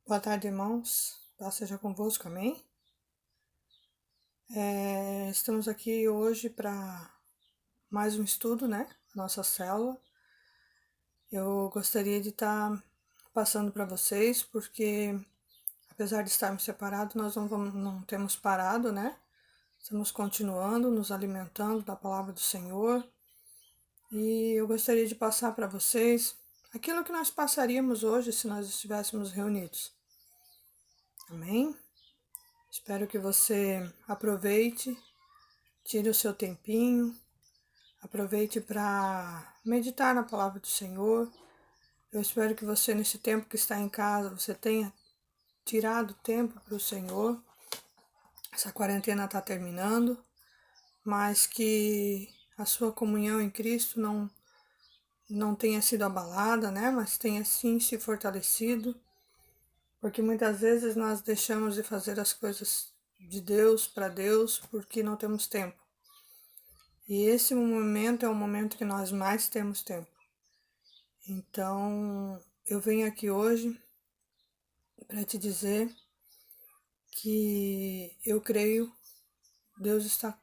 Boa tarde, irmãos. Paz seja convosco, amém? Estamos aqui hoje para mais um estudo, né? Nossa célula. Eu gostaria de estar passando para vocês, porque apesar de estarmos separados, nós não temos parado, né? Estamos continuando, nos alimentando da palavra do Senhor. E eu gostaria de passar para vocês aquilo que nós passaríamos hoje se nós estivéssemos reunidos. Amém? Espero que você aproveite, tire o seu tempinho, aproveite para meditar na palavra do Senhor. Eu espero que você, nesse tempo que está em casa, você tenha tirado tempo para o Senhor. Essa quarentena está terminando, mas que a sua comunhão em Cristo não tenha sido abalada, né? Mas tenha sim se fortalecido, porque muitas vezes nós deixamos de fazer as coisas de Deus para Deus porque não temos tempo. E esse momento é o momento que nós mais temos tempo. Então, eu venho aqui hoje para te dizer que eu creio Deus está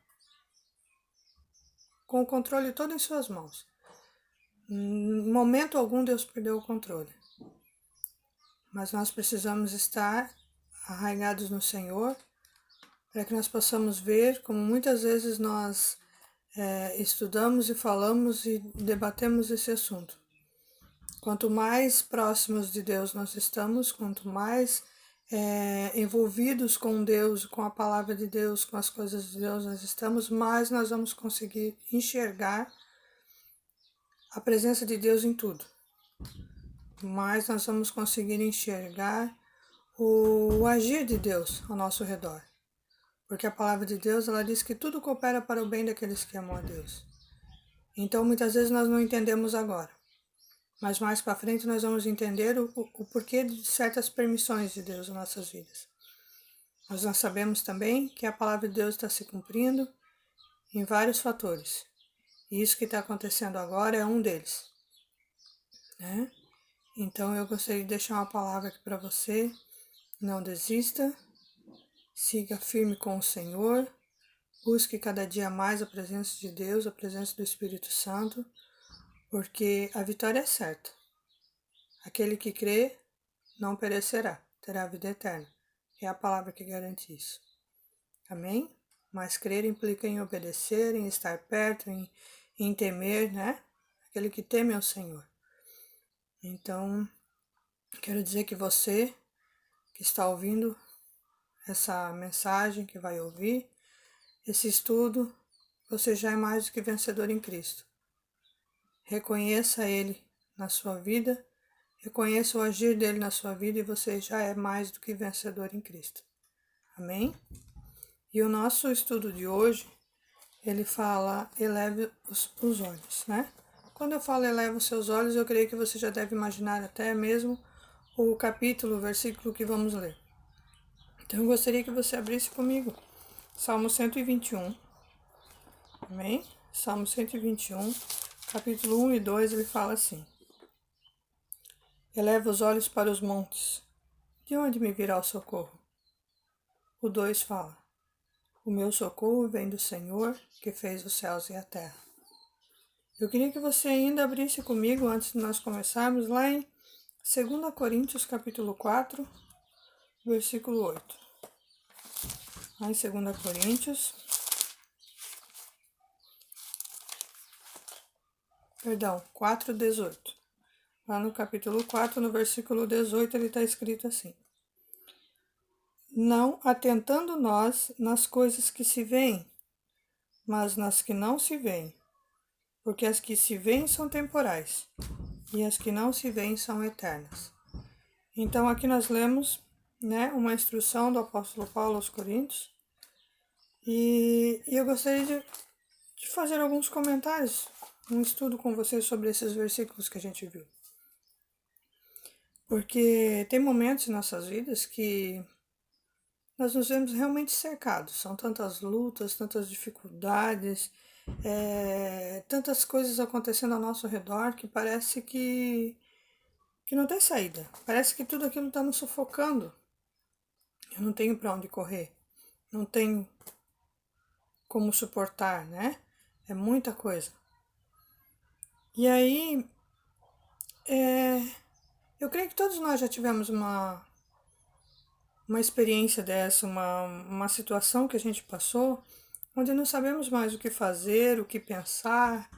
com o controle todo em suas mãos. Em momento algum Deus perdeu o controle. Mas nós precisamos estar arraigados no Senhor para que nós possamos ver como muitas vezes nós estudamos e falamos e debatemos esse assunto. Quanto mais próximos de Deus nós estamos, quanto mais envolvidos com Deus, com a palavra de Deus, com as coisas de Deus nós estamos, mais nós vamos conseguir enxergar a presença de Deus em tudo. Mais nós vamos conseguir enxergar o agir de Deus ao nosso redor. Porque a palavra de Deus, ela diz que tudo coopera para o bem daqueles que amam a Deus. Então, muitas vezes nós não entendemos agora. Mas mais para frente nós vamos entender o porquê de certas permissões de Deus nas nossas vidas. Mas nós sabemos também que a palavra de Deus está se cumprindo em vários fatores. E isso que está acontecendo agora é um deles. Né? Então eu gostaria de deixar uma palavra aqui para você. Não desista. Siga firme com o Senhor. Busque cada dia mais a presença de Deus, a presença do Espírito Santo. Porque a vitória é certa. Aquele que crê não perecerá, terá a vida eterna. É a palavra que garante isso. Amém? Mas crer implica em obedecer, em estar perto, em temer, né? Aquele que teme ao Senhor. Então, quero dizer que você que está ouvindo essa mensagem, que vai ouvir esse estudo, você já é mais do que vencedor em Cristo. Reconheça Ele na sua vida, reconheça o agir dele na sua vida e você já é mais do que vencedor em Cristo. Amém? E o nosso estudo de hoje, ele fala, eleve os olhos, né? Quando eu falo eleva os seus olhos, eu creio que você já deve imaginar até mesmo o capítulo, o versículo que vamos ler. Então eu gostaria que você abrisse comigo Salmo 121, amém? Salmo 121, capítulo 1 e 2, ele fala assim: eleva os olhos para os montes, de onde me virá o socorro? O 2 fala: o meu socorro vem do Senhor, que fez os céus e a terra. Eu queria que você ainda abrisse comigo, antes de nós começarmos, lá em 2 Coríntios, capítulo 4, versículo 8. Lá em 2 Coríntios, perdão, 4, 18. Lá no capítulo 4, no versículo 18, ele está escrito assim: não atentando nós nas coisas que se veem, mas nas que não se veem, porque as que se veem são temporais, e as que não se veem são eternas. Então aqui nós lemos, né, uma instrução do apóstolo Paulo aos Coríntios, e eu gostaria de fazer alguns comentários, um estudo com vocês sobre esses versículos que a gente viu. Porque tem momentos em nossas vidas que nós nos vemos realmente cercados, são tantas lutas, tantas dificuldades, tantas coisas acontecendo ao nosso redor que parece que que não tem saída. Parece que tudo aquilo está me sufocando. Eu não tenho para onde correr. Não tenho como suportar, né? É muita coisa. E aí, eu creio que todos nós já tivemos uma experiência dessa, uma situação que a gente passou, onde não sabemos mais o que fazer, o que pensar,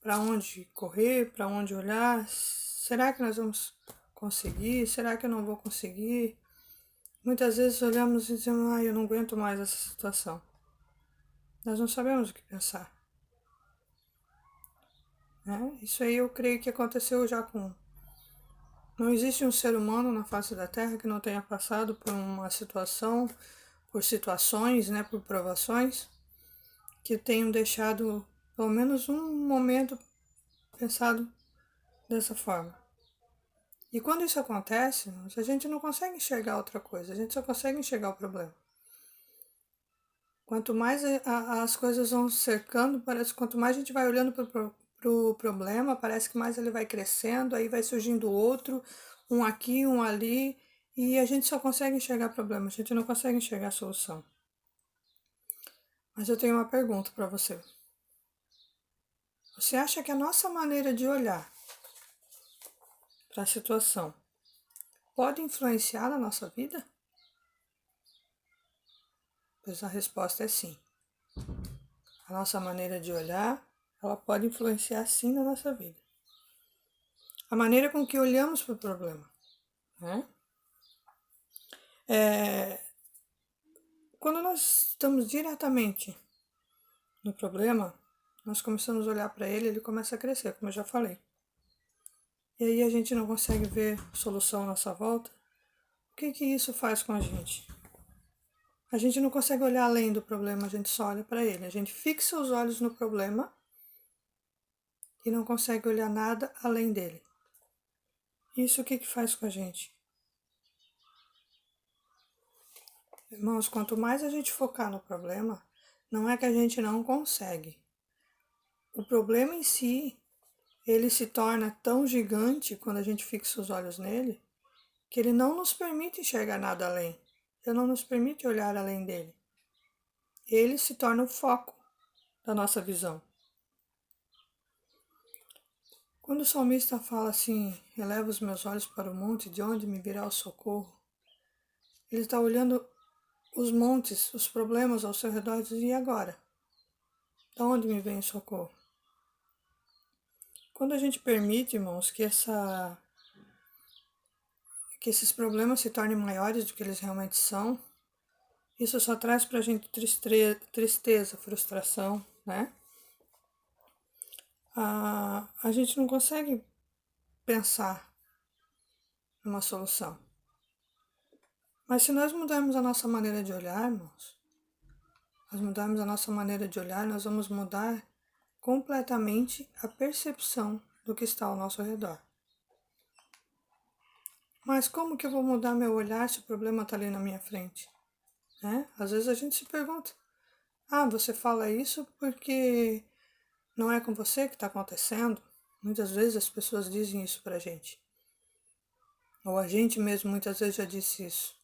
para onde correr, para onde olhar. Será que nós vamos conseguir? Será que eu não vou conseguir? Muitas vezes olhamos e dizemos, eu não aguento mais essa situação. Nós não sabemos o que pensar. Né? Isso aí eu creio que aconteceu já com... Não existe um ser humano na face da Terra que não tenha passado por uma situação, por situações, né, por provações, que tenham deixado pelo menos um momento pensado dessa forma. E quando isso acontece, a gente não consegue enxergar outra coisa, a gente só consegue enxergar o problema. Quanto mais as coisas vão cercando, parece quanto mais a gente vai olhando para o problema, parece que mais ele vai crescendo, aí vai surgindo outro, um aqui, um ali, e a gente só consegue enxergar problema, a gente não consegue enxergar solução. Mas eu tenho uma pergunta para você. Você acha que a nossa maneira de olhar para a situação pode influenciar na nossa vida? Pois a resposta é sim. A nossa maneira de olhar, ela pode influenciar sim na nossa vida. A maneira com que olhamos para o problema, né? Quando nós estamos diretamente no problema, nós começamos a olhar para ele, ele começa a crescer, como eu já falei. E aí a gente não consegue ver solução à nossa volta. O que isso faz com a gente? A gente não consegue olhar além do problema, a gente só olha para ele. A gente fixa os olhos no problema e não consegue olhar nada além dele. Isso o que faz com a gente? Irmãos, quanto mais a gente focar no problema, não é que a gente não consegue. O problema em si, ele se torna tão gigante quando a gente fixa os olhos nele, que ele não nos permite enxergar nada além. Ele não nos permite olhar além dele. Ele se torna o foco da nossa visão. Quando o salmista fala assim, eleva os meus olhos para o monte, de onde me virá o socorro, ele está olhando os montes, os problemas ao seu redor e diz, e agora? De onde me vem o socorro? Quando a gente permite, irmãos, que esses problemas se tornem maiores do que eles realmente são, isso só traz pra gente tristeza, frustração, né? A gente não consegue pensar numa solução. Mas se nós mudarmos a nossa maneira de olhar, irmãos, nós mudarmos a nossa maneira de olhar, nós vamos mudar completamente a percepção do que está ao nosso redor. Mas como que eu vou mudar meu olhar se o problema está ali na minha frente? Né? Às vezes a gente se pergunta, você fala isso porque não é com você que está acontecendo? Muitas vezes as pessoas dizem isso pra gente. Ou a gente mesmo muitas vezes já disse isso.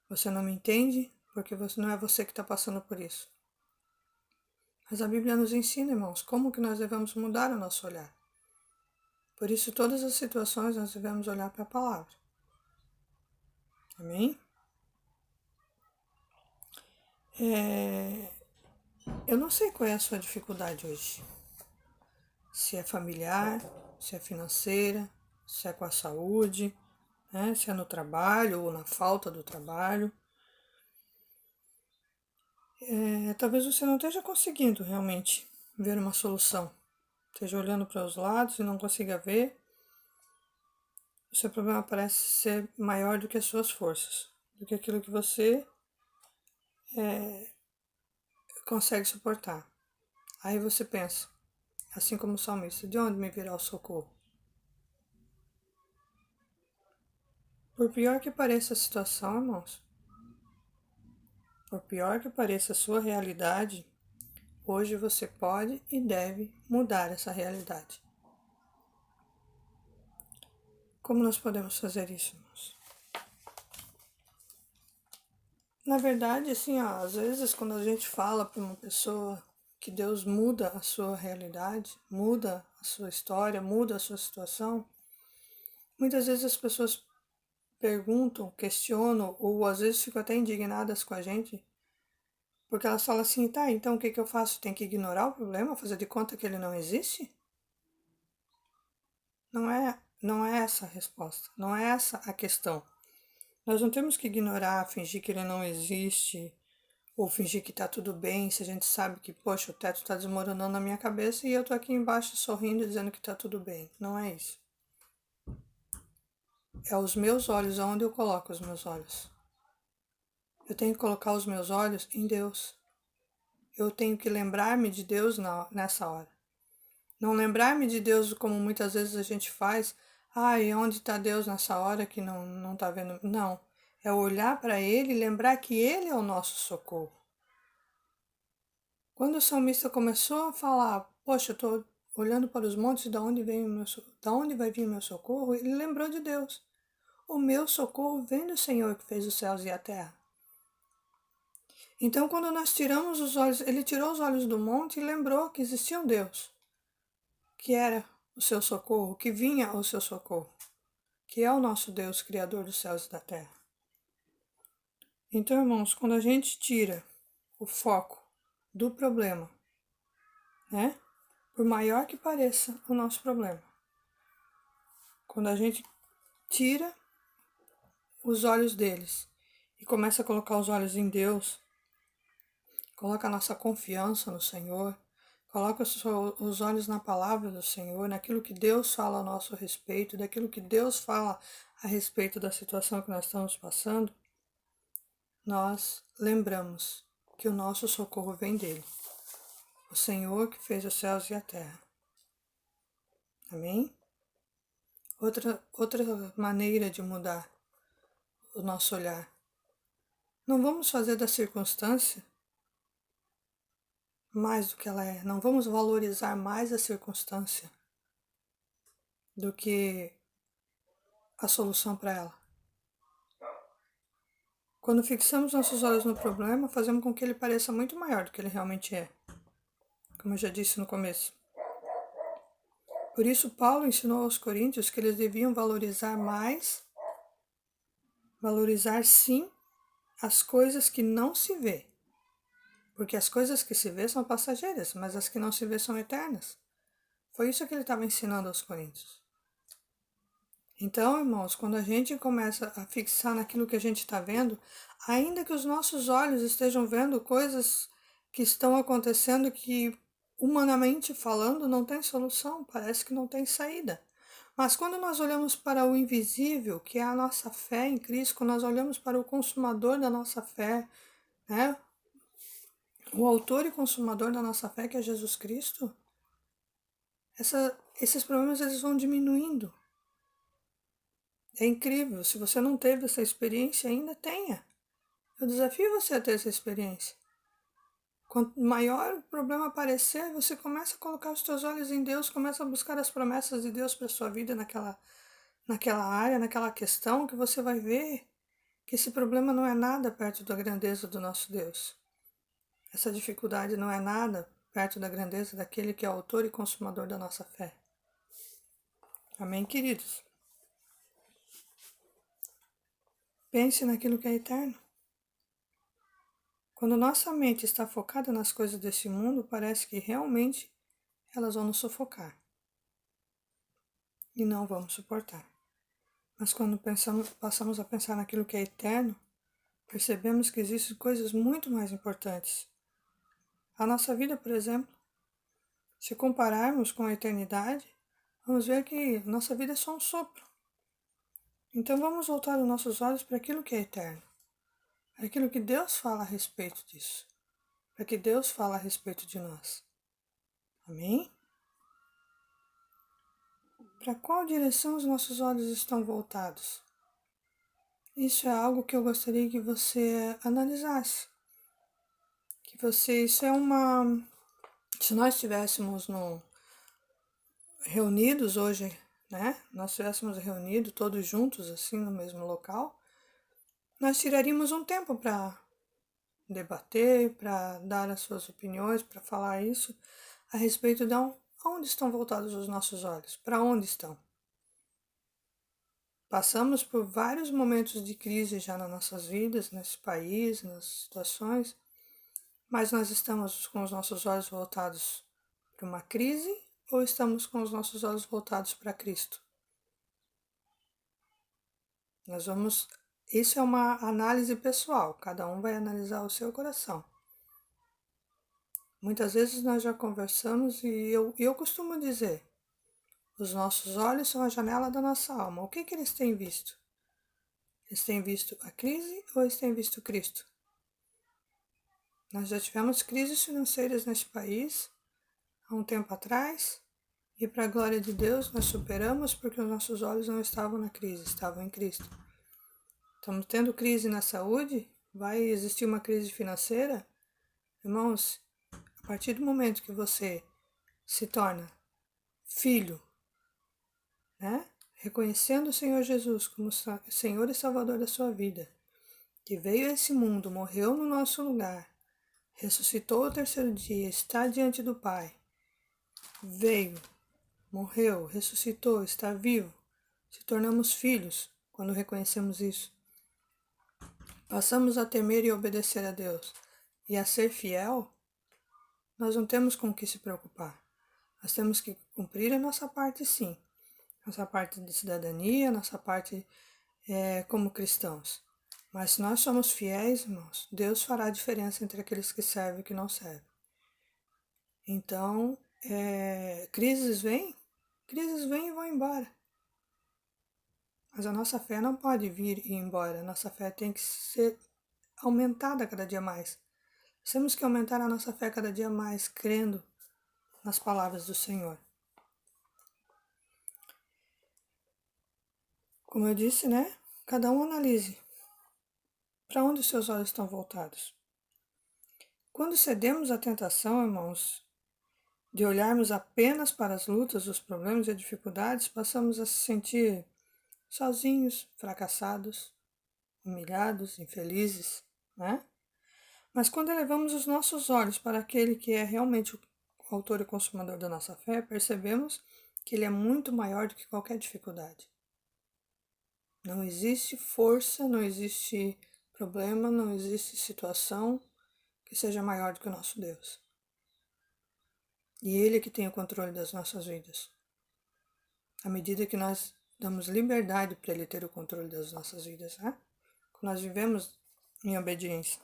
Você não me entende porque não é você que está passando por isso. Mas a Bíblia nos ensina, irmãos, como que nós devemos mudar o nosso olhar. Por isso, todas as situações nós devemos olhar para a palavra. Amém? Eu não sei qual é a sua dificuldade hoje. Se é familiar, se é financeira, se é com a saúde, né? Se é no trabalho ou na falta do trabalho. Talvez você não esteja conseguindo realmente ver uma solução. Esteja olhando para os lados e não consiga ver. O seu problema parece ser maior do que as suas forças, do que aquilo que você consegue suportar. Aí você pensa, assim como o salmista, de onde me virá o socorro? Por pior que pareça a situação, irmãos, por pior que pareça a sua realidade, hoje você pode e deve mudar essa realidade. Como nós podemos fazer isso, irmãos? Na verdade, assim, ó, às vezes quando a gente fala para uma pessoa que Deus muda a sua realidade, muda a sua história, muda a sua situação, muitas vezes as pessoas perguntam, questionam, ou às vezes ficam até indignadas com a gente, porque elas falam assim, tá, então o que eu faço? Tem que ignorar o problema, fazer de conta que ele não existe? Não é essa a resposta, não é essa a questão. Nós não temos que ignorar, fingir que ele não existe, ou fingir que tá tudo bem, se a gente sabe que, poxa, o teto tá desmoronando na minha cabeça e eu tô aqui embaixo sorrindo dizendo que tá tudo bem. Não é isso. É os meus olhos, aonde eu coloco os meus olhos. Eu tenho que colocar os meus olhos em Deus. Eu tenho que lembrar-me de Deus nessa hora. Não lembrar-me de Deus como muitas vezes a gente faz. E onde está Deus nessa hora que não está vendo? Não. É olhar para Ele e lembrar que Ele é o nosso socorro. Quando o salmista começou a falar, poxa, eu estou olhando para os montes, da onde vai vir o meu socorro? Ele lembrou de Deus. O meu socorro vem do Senhor que fez os céus e a terra. Então, quando nós tiramos os olhos, ele tirou os olhos do monte e lembrou que existia um Deus, que era o seu socorro, que vinha o seu socorro, que é o nosso Deus, Criador dos céus e da terra. Então, irmãos, quando a gente tira o foco do problema, né? Por maior que pareça o nosso problema, quando a gente tira os olhos deles e começa a colocar os olhos em Deus, coloca a nossa confiança no Senhor, coloca os olhos na palavra do Senhor, naquilo que Deus fala a nosso respeito, daquilo que Deus fala a respeito da situação que nós estamos passando, nós lembramos que o nosso socorro vem dele, o Senhor que fez os céus e a terra. Amém? Outra maneira de mudar o nosso olhar. Não vamos fazer da circunstância mais do que ela é. Não vamos valorizar mais a circunstância do que a solução para ela. Quando fixamos nossos olhos no problema, fazemos com que ele pareça muito maior do que ele realmente é, como eu já disse no começo. Por isso, Paulo ensinou aos coríntios que eles deviam valorizar sim as coisas que não se vê, porque as coisas que se vê são passageiras, mas as que não se vê são eternas. Foi isso que ele estava ensinando aos coríntios. Então, irmãos, quando a gente começa a fixar naquilo que a gente está vendo, ainda que os nossos olhos estejam vendo coisas que estão acontecendo que, humanamente falando, não tem solução, parece que não tem saída. Mas quando nós olhamos para o invisível, que é a nossa fé em Cristo, quando nós olhamos para o consumador da nossa fé, né? O autor e consumador da nossa fé, que é Jesus Cristo, esses problemas eles vão diminuindo. É incrível, se você não teve essa experiência ainda, tenha. Eu desafio você a ter essa experiência. Quanto maior o problema aparecer, você começa a colocar os seus olhos em Deus, começa a buscar as promessas de Deus para a sua vida naquela área, naquela questão, que você vai ver que esse problema não é nada perto da grandeza do nosso Deus. Essa dificuldade não é nada perto da grandeza daquele que é autor e consumador da nossa fé. Amém, queridos? Pense naquilo que é eterno. Quando nossa mente está focada nas coisas desse mundo, parece que realmente elas vão nos sufocar e não vamos suportar. Mas quando passamos a pensar naquilo que é eterno, percebemos que existem coisas muito mais importantes. A nossa vida, por exemplo, se compararmos com a eternidade, vamos ver que nossa vida é só um sopro. Então vamos voltar os nossos olhos para aquilo que é eterno, para aquilo que Deus fala a respeito disso, para que Deus fala a respeito de nós. Amém? Para qual direção os nossos olhos estão voltados? Isso é algo que eu gostaria que você analisasse. Se nós estivéssemos reunidos hoje, né, nós estivéssemos reunidos todos juntos, assim, no mesmo local, nós tiraríamos um tempo para debater, para dar as suas opiniões, para falar isso a respeito de onde estão voltados os nossos olhos, para onde estão. Passamos por vários momentos de crise já nas nossas vidas, nesse país, nas situações, mas nós estamos com os nossos olhos voltados para uma crise ou estamos com os nossos olhos voltados para Cristo? Isso é uma análise pessoal, cada um vai analisar o seu coração. Muitas vezes nós já conversamos e eu costumo dizer, os nossos olhos são a janela da nossa alma. O que eles têm visto? Eles têm visto a crise ou eles têm visto Cristo? Nós já tivemos crises financeiras nesse país há um tempo atrás e, para a glória de Deus, nós superamos porque os nossos olhos não estavam na crise, estavam em Cristo. Estamos tendo crise na saúde? Vai existir uma crise financeira? Irmãos, a partir do momento que você se torna filho, né? Reconhecendo o Senhor Jesus como Senhor e Salvador da sua vida, que veio a esse mundo, morreu no nosso lugar, ressuscitou ao terceiro dia, está diante do Pai, veio, morreu, ressuscitou, está vivo, se tornamos filhos quando reconhecemos isso. Passamos a temer e obedecer a Deus e a ser fiel, nós não temos com o que se preocupar. Nós temos que cumprir a nossa parte, sim. Nossa parte de cidadania, nossa parte como cristãos. Mas se nós somos fiéis, irmãos, Deus fará a diferença entre aqueles que servem e que não servem. Então, crises vêm e vão embora. Mas a nossa fé não pode vir e ir embora. A nossa fé tem que ser aumentada cada dia mais. Temos que aumentar a nossa fé cada dia mais, crendo nas palavras do Senhor. Como eu disse, né? Cada um analise para onde os seus olhos estão voltados. Quando cedemos à tentação, irmãos, de olharmos apenas para as lutas, os problemas e as dificuldades, passamos a se sentir sozinhos, fracassados, humilhados, infelizes, né? Mas quando elevamos os nossos olhos para aquele que é realmente o autor e consumador da nossa fé, percebemos que ele é muito maior do que qualquer dificuldade. Não existe força, não existe problema, não existe situação que seja maior do que o nosso Deus. E Ele é que tem o controle das nossas vidas. À medida que nós damos liberdade para Ele ter o controle das nossas vidas, né? Quando nós vivemos em obediência.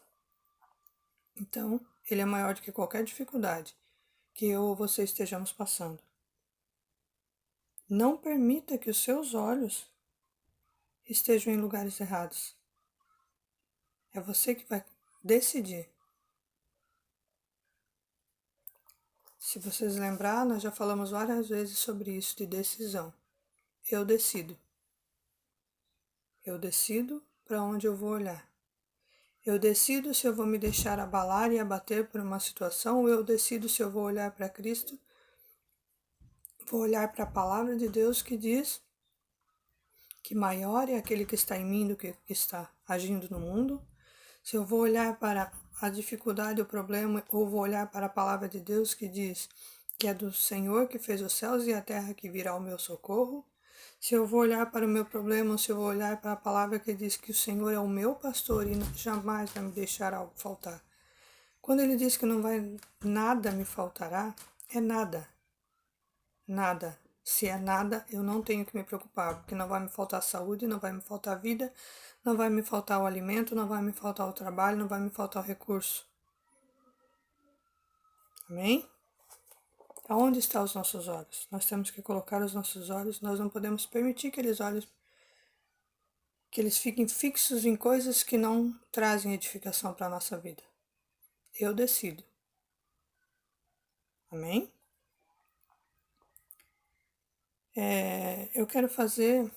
Então, Ele é maior do que qualquer dificuldade que eu ou você estejamos passando. Não permita que os seus olhos estejam em lugares errados. É você que vai decidir. Se vocês lembrar, nós já falamos várias vezes sobre isso de decisão. Eu decido. Eu decido para onde eu vou olhar. Eu decido se eu vou me deixar abalar e abater por uma situação, ou eu decido se eu vou olhar para Cristo, vou olhar para a palavra de Deus que diz que maior é aquele que está em mim do que está agindo no mundo. Se eu vou olhar para a dificuldade, o problema, ou vou olhar para a palavra de Deus que diz que é do Senhor que fez os céus e a terra que virá ao meu socorro. Se eu vou olhar para o meu problema, ou se eu vou olhar para a palavra que diz que o Senhor é o meu pastor e jamais vai me deixar algo faltar. Quando ele diz que não vai nada me faltará, é nada. Nada. Se é nada, eu não tenho que me preocupar, porque não vai me faltar saúde, não vai me faltar vida, não vai me faltar o alimento, não vai me faltar o trabalho, não vai me faltar o recurso. Amém? Aonde estão os nossos olhos? Nós temos que colocar os nossos olhos, nós não podemos permitir que eles fiquem fixos em coisas que não trazem edificação para a nossa vida. Eu decido. Amém? Eu quero fazer,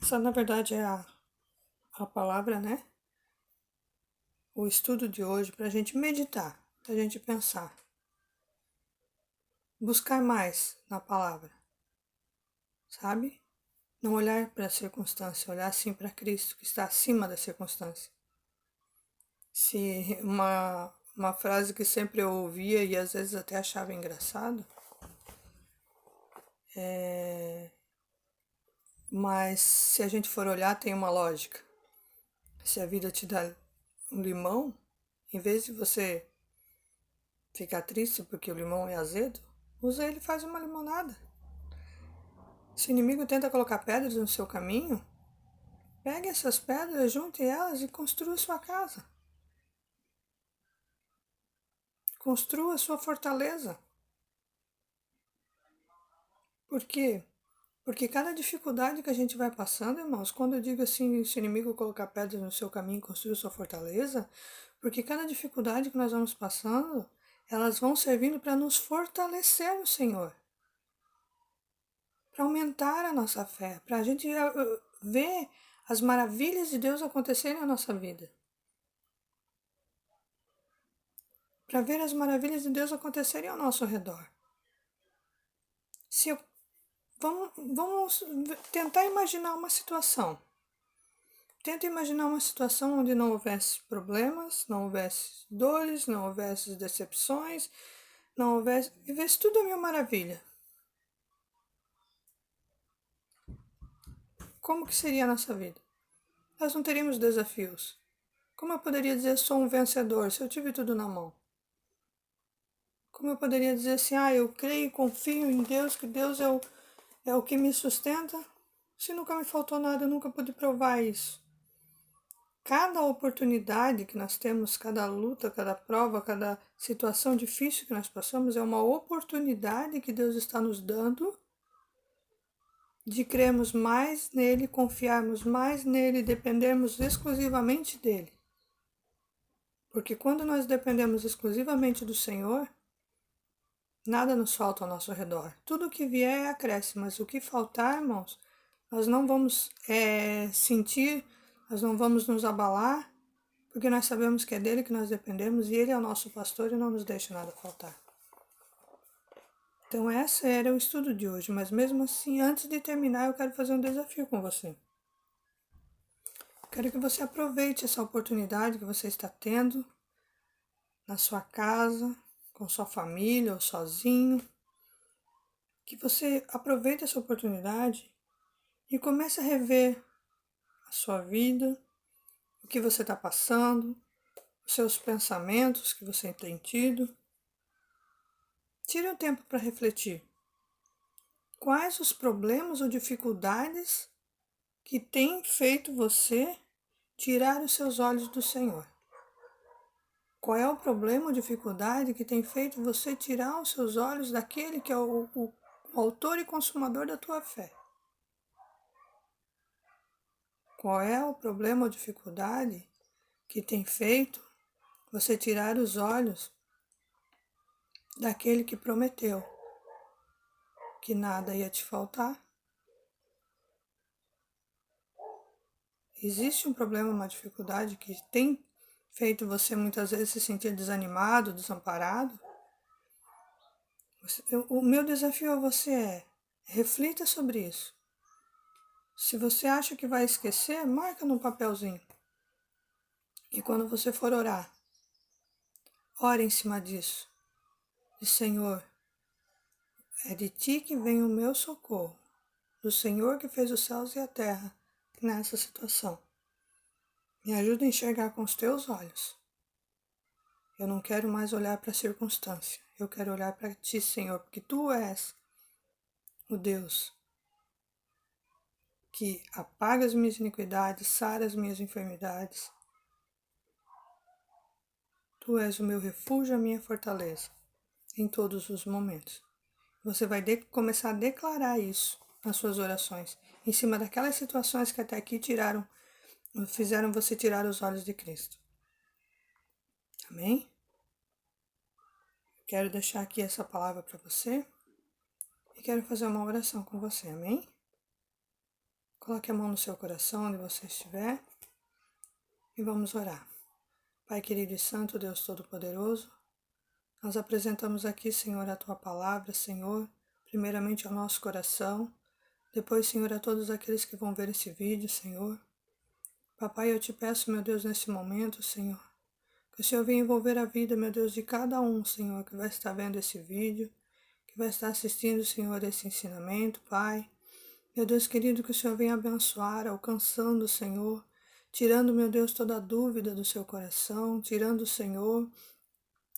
essa na verdade é a palavra, né? O estudo de hoje para a gente meditar, para a gente pensar. Buscar mais na palavra. sabe? Não olhar para a circunstância, olhar sim para Cristo, que está acima da circunstância. Se uma frase que sempre eu ouvia e às vezes até achava engraçado, mas se a gente for olhar, tem uma lógica. Se a vida te dá um limão, em vez de você ficar triste porque o limão é azedo, usa ele e faz uma limonada. Se o inimigo tenta colocar pedras no seu caminho, pegue essas pedras, junte elas e construa sua casa. Construa sua fortaleza. Por quê? Porque cada dificuldade que a gente vai passando, irmãos, quando eu digo assim, se o inimigo colocar pedras no seu caminho e construir sua fortaleza, porque cada dificuldade que nós vamos passando, elas vão servindo para nos fortalecer no Senhor. Para aumentar a nossa fé, para a gente ver as maravilhas de Deus acontecerem na nossa vida. Para ver as maravilhas de Deus acontecerem ao nosso redor. Vamos tentar imaginar uma situação. Tenta imaginar uma situação onde não houvesse problemas, não houvesse dores, não houvesse decepções, não houvesse... Vivesse tudo a mil maravilha. Como que seria a nossa vida? Nós não teríamos desafios. Como eu poderia dizer sou um vencedor se eu tive tudo na mão? Como eu poderia dizer assim, eu creio e confio em Deus, que Deus é o que me sustenta, se nunca me faltou nada, eu nunca pude provar isso. Cada oportunidade que nós temos, cada luta, cada prova, cada situação difícil que nós passamos é uma oportunidade que Deus está nos dando de crermos mais nele, confiarmos mais nele, dependermos exclusivamente dele. Porque quando nós dependemos exclusivamente do Senhor, nada nos falta ao nosso redor. Tudo que vier acresce, mas o que faltar, irmãos, nós não vamos sentir, nós não vamos nos abalar, porque nós sabemos que é dele que nós dependemos e ele é o nosso pastor e não nos deixa nada faltar. Então esse era o estudo de hoje, mas mesmo assim, antes de terminar, eu quero fazer um desafio com você. Quero que você aproveite essa oportunidade que você está tendo na sua casa, com sua família ou sozinho, que você aproveite essa oportunidade e comece a rever a sua vida, o que você está passando, os seus pensamentos que você tem tido. Tire um tempo para refletir. Quais os problemas ou dificuldades que têm feito você tirar os seus olhos do Senhor? Qual é o problema ou dificuldade que tem feito você tirar os seus olhos daquele que é o autor e consumador da tua fé? Qual é o problema ou dificuldade que tem feito você tirar os olhos daquele que prometeu que nada ia te faltar? Existe um problema, uma dificuldade que tem feito você muitas vezes se sentir desanimado, desamparado? O meu desafio a você reflita sobre isso. Se você acha que vai esquecer, marca num papelzinho. E quando você for orar, ore em cima disso. E Senhor, é de Ti que vem o meu socorro, do Senhor que fez os céus e a terra nessa situação. Me ajuda a enxergar com os Teus olhos. Eu não quero mais olhar para a circunstância. Eu quero olhar para Ti, Senhor, porque Tu és o Deus que apaga as minhas iniquidades, sara as minhas enfermidades. Tu és o meu refúgio, a minha fortaleza, em todos os momentos. Você vai começar a declarar isso nas suas orações, em cima daquelas situações que até aqui fizeram você tirar os olhos de Cristo. Amém? Quero deixar aqui essa palavra para você e quero fazer uma oração com você, amém? Coloque a mão no seu coração, onde você estiver, e vamos orar. Pai querido e santo, Deus Todo-Poderoso, nós apresentamos aqui, Senhor, a Tua palavra, Senhor, primeiramente ao nosso coração, Depois, Senhor, a todos aqueles que vão ver esse vídeo, Senhor. Papai, eu te peço, meu Deus, nesse momento, Senhor, que o Senhor venha envolver a vida, meu Deus, de cada um, Senhor, que vai estar vendo esse vídeo, que vai estar assistindo, Senhor, esse ensinamento, Pai. Meu Deus querido, que o Senhor venha abençoar, alcançando, Senhor, tirando, meu Deus, toda a dúvida do seu coração, tirando, Senhor,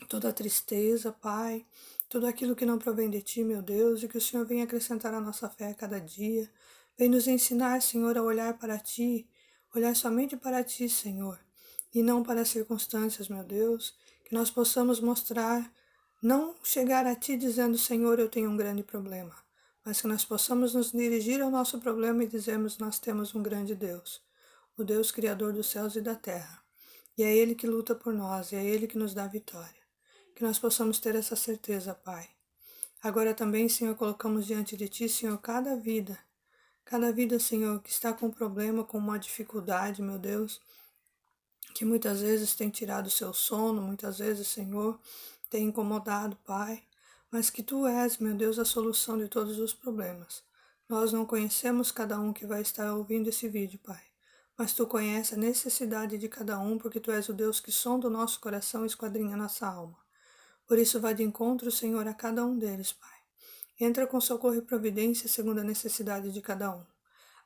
toda a tristeza, Pai, tudo aquilo que não provém de Ti, meu Deus, e que o Senhor venha acrescentar a nossa fé a cada dia. Vem nos ensinar, Senhor, a olhar para Ti, olhar somente para Ti, Senhor, e não para as circunstâncias, meu Deus, que nós possamos mostrar, não chegar a Ti dizendo, Senhor, eu tenho um grande problema, mas que nós possamos nos dirigir ao nosso problema e dizermos, nós temos um grande Deus, o Deus Criador dos céus e da terra, e é Ele que luta por nós, e é Ele que nos dá vitória. Que nós possamos ter essa certeza, Pai. Agora também, Senhor, colocamos diante de Ti, Senhor, cada vida, Senhor, que está com problema, com uma dificuldade, meu Deus, que muitas vezes tem tirado o seu sono, muitas vezes, Senhor, tem incomodado, Pai, mas que Tu és, meu Deus, a solução de todos os problemas. Nós não conhecemos cada um que vai estar ouvindo esse vídeo, Pai, mas Tu conheces a necessidade de cada um, porque Tu és o Deus que sonda o nosso coração e esquadrinha nossa alma. Por isso, vá de encontro, Senhor, a cada um deles, Pai. Entra com socorro e providência segundo a necessidade de cada um.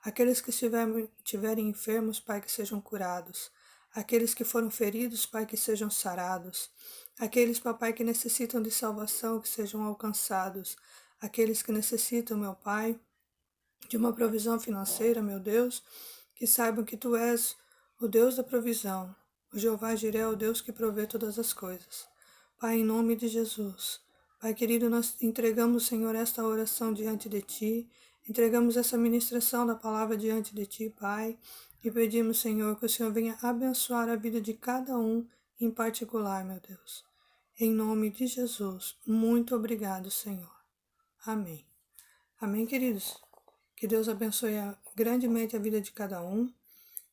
Aqueles que estiverem enfermos, Pai, que sejam curados. Aqueles que foram feridos, Pai, que sejam sarados. Aqueles, Papai, que necessitam de salvação, que sejam alcançados. Aqueles que necessitam, meu Pai, de uma provisão financeira, meu Deus, que saibam que Tu és o Deus da provisão. O Jeová Jiré é o Deus que provê todas as coisas. Pai, em nome de Jesus. Pai querido, nós entregamos, Senhor, esta oração diante de Ti, entregamos essa ministração da palavra diante de Ti, Pai, e pedimos, Senhor, que o Senhor venha abençoar a vida de cada um em particular, meu Deus. Em nome de Jesus, muito obrigado, Senhor. Amém. Amém, queridos? Que Deus abençoe grandemente a vida de cada um,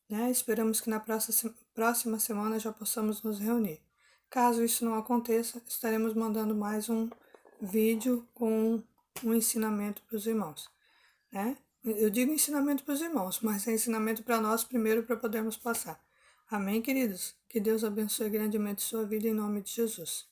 né? Esperamos que na próxima semana já possamos nos reunir. Caso isso não aconteça, estaremos mandando mais um vídeo com um ensinamento para os irmãos, né? Eu digo ensinamento para os irmãos, mas é ensinamento para nós primeiro para podermos passar. Amém, queridos? Que Deus abençoe grandemente sua vida em nome de Jesus.